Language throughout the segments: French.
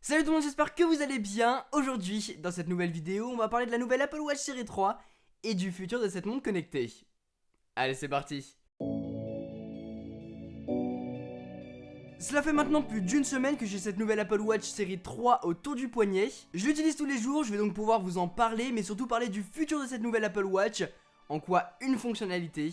Salut tout le monde, j'espère que vous allez bien. Aujourd'hui, dans cette nouvelle vidéo, on va parler de la nouvelle Apple Watch Série 3 et du futur de cette montre connectée. Allez, c'est parti. Cela fait maintenant plus d'une semaine que j'ai cette nouvelle Apple Watch Série 3 autour du poignet. Je l'utilise tous les jours, je vais donc pouvoir vous en parler, mais surtout parler du futur de cette nouvelle Apple Watch, en quoi une fonctionnalité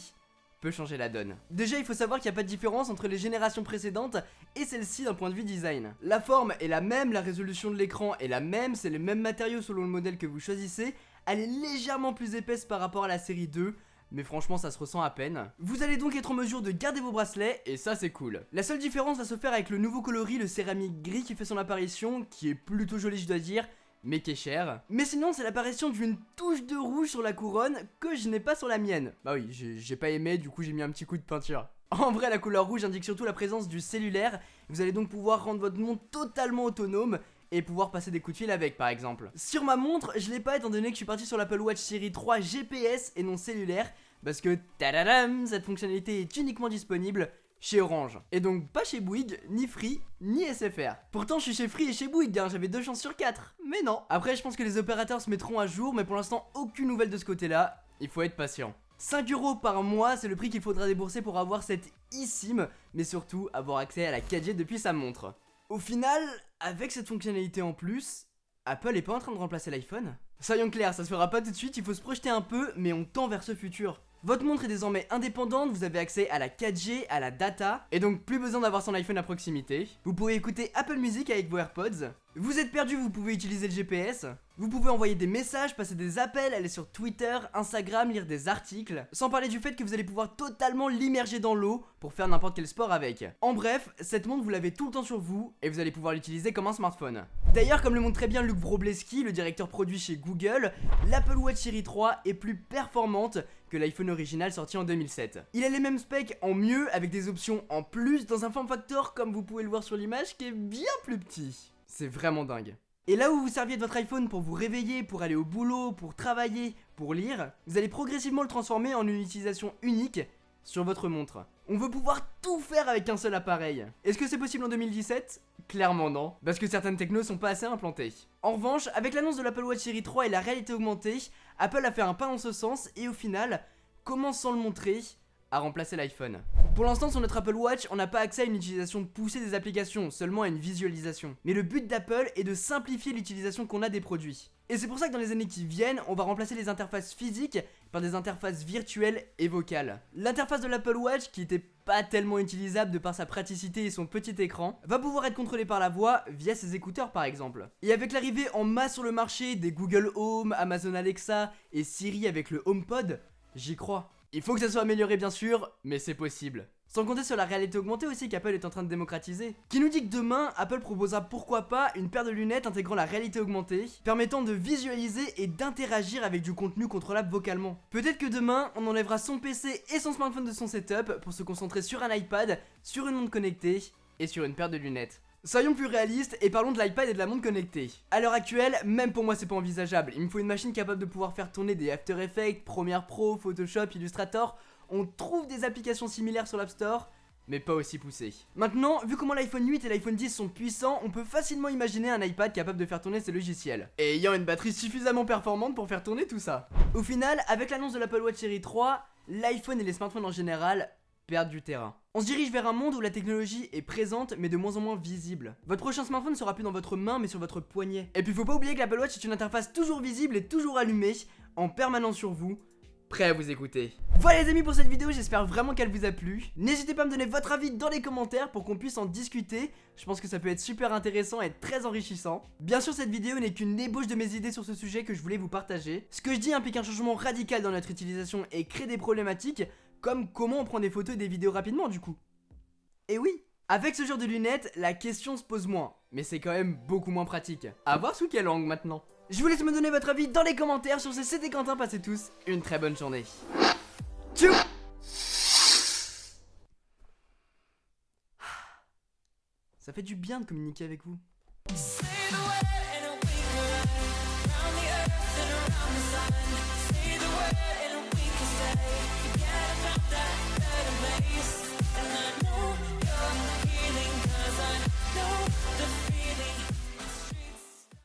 peut changer la donne. Déjà, il faut savoir qu'il n'y a pas de différence entre les générations précédentes et celle-ci d'un point de vue design. La forme est la même, la résolution de l'écran est la même, c'est les mêmes matériaux selon le modèle que vous choisissez. Elle est légèrement plus épaisse par rapport à la série 2, mais franchement ça se ressent à peine. Vous allez donc être en mesure de garder vos bracelets, et ça c'est cool. La seule différence va se faire avec le nouveau coloris, le céramique gris qui fait son apparition, qui est plutôt joli je dois dire, mais qui est cher. Mais sinon c'est l'apparition d'une touche de rouge sur la couronne que je n'ai pas sur la mienne. Bah oui, j'ai pas aimé, du coup j'ai mis un petit coup de peinture. En vrai, la couleur rouge indique surtout la présence du cellulaire. Vous allez donc pouvoir rendre votre montre totalement autonome et pouvoir passer des coups de fil avec par exemple. Sur ma montre, je l'ai pas étant donné que je suis parti sur l'Apple Watch Série 3 GPS et non cellulaire, parce que tadadam, cette fonctionnalité est uniquement disponible chez Orange. Et donc pas chez Bouygues, ni Free, ni SFR. Pourtant je suis chez Free et chez Bouygues, hein, j'avais 2 chances sur 4. Mais non. Après je pense que les opérateurs se mettront à jour, mais pour l'instant aucune nouvelle de ce côté là. Il faut être patient. 5€ par mois, c'est le prix qu'il faudra débourser pour avoir cette eSIM, mais surtout avoir accès à la 4G depuis sa montre. Au final, avec cette fonctionnalité en plus, Apple est pas en train de remplacer l'iPhone. Soyons clairs, ça se fera pas tout de suite, il faut se projeter un peu, mais on tend vers ce futur. Votre montre est désormais indépendante, vous avez accès à la 4G, à la data, et donc plus besoin d'avoir son iPhone à proximité. Vous pouvez écouter Apple Music avec vos AirPods. Vous êtes perdu, vous pouvez utiliser le GPS. Vous pouvez envoyer des messages, passer des appels, aller sur Twitter, Instagram, lire des articles. Sans parler du fait que vous allez pouvoir totalement l'immerger dans l'eau pour faire n'importe quel sport avec. En bref, cette montre vous l'avez tout le temps sur vous et vous allez pouvoir l'utiliser comme un smartphone. D'ailleurs, comme le montre très bien Luc Wrobleski, le directeur produit chez Google, l'Apple Watch Série 3 est plus performante que l'iPhone original sorti en 2007. Il a les mêmes specs en mieux avec des options en plus dans un form factor comme vous pouvez le voir sur l'image qui est bien plus petit. C'est vraiment dingue. Et là où vous serviez de votre iPhone pour vous réveiller, pour aller au boulot, pour travailler, pour lire, vous allez progressivement le transformer en une utilisation unique sur votre montre. On veut pouvoir tout faire avec un seul appareil. Est-ce que c'est possible en 2017 ? Clairement non, parce que certaines technos sont pas assez implantées. En revanche, avec l'annonce de l'Apple Watch Série 3 et la réalité augmentée, Apple a fait un pas dans ce sens et au final, commence sans le montrer, à remplacer l'iPhone. Pour l'instant sur notre Apple Watch, on n'a pas accès à une utilisation poussée des applications, seulement à une visualisation. Mais le but d'Apple est de simplifier l'utilisation qu'on a des produits. Et c'est pour ça que dans les années qui viennent, on va remplacer les interfaces physiques par des interfaces virtuelles et vocales. L'interface de l'Apple Watch, qui était pas tellement utilisable de par sa praticité et son petit écran, va pouvoir être contrôlée par la voix via ses écouteurs par exemple. Et avec l'arrivée en masse sur le marché des Google Home, Amazon Alexa et Siri avec le HomePod, j'y crois. Il faut que ça soit amélioré bien sûr, mais c'est possible. Sans compter sur la réalité augmentée aussi qu'Apple est en train de démocratiser. Qui nous dit que demain, Apple proposera pourquoi pas une paire de lunettes intégrant la réalité augmentée, permettant de visualiser et d'interagir avec du contenu contrôlable vocalement. Peut-être que demain, on enlèvera son PC et son smartphone de son setup pour se concentrer sur un iPad, sur une montre connectée et sur une paire de lunettes. Soyons plus réalistes et parlons de l'iPad et de la montre connectée. A l'heure actuelle, même pour moi c'est pas envisageable. Il me faut une machine capable de pouvoir faire tourner des After Effects, Premiere Pro, Photoshop, Illustrator. On trouve des applications similaires sur l'App Store, mais pas aussi poussées. Maintenant, vu comment l'iPhone 8 et l'iPhone 10 sont puissants, on peut facilement imaginer un iPad capable de faire tourner ses logiciels. Et ayant une batterie suffisamment performante pour faire tourner tout ça. Au final, avec l'annonce de l'Apple Watch Série 3, l'iPhone et les smartphones en général perdent du terrain. On se dirige vers un monde où la technologie est présente mais de moins en moins visible. Votre prochain smartphone sera plus dans votre main mais sur votre poignet. Et puis faut pas oublier que l'Apple Watch est une interface toujours visible et toujours allumée, en permanence sur vous, prêt à vous écouter. Voilà les amis pour cette vidéo, j'espère vraiment qu'elle vous a plu. N'hésitez pas à me donner votre avis dans les commentaires pour qu'on puisse en discuter. Je pense que ça peut être super intéressant et très enrichissant. Bien sûr cette vidéo n'est qu'une ébauche de mes idées sur ce sujet que je voulais vous partager. Ce que je dis implique un changement radical dans notre utilisation et crée des problématiques comme comment on prend des photos et des vidéos rapidement du coup. Et oui, avec ce genre de lunettes, la question se pose moins, mais c'est quand même beaucoup moins pratique. À voir sous quel angle maintenant. Je vous laisse me donner votre avis dans les commentaires. Sur ce, c'était Quentin, passez tous une très bonne journée. Tchou. Ça fait du bien de communiquer avec vous.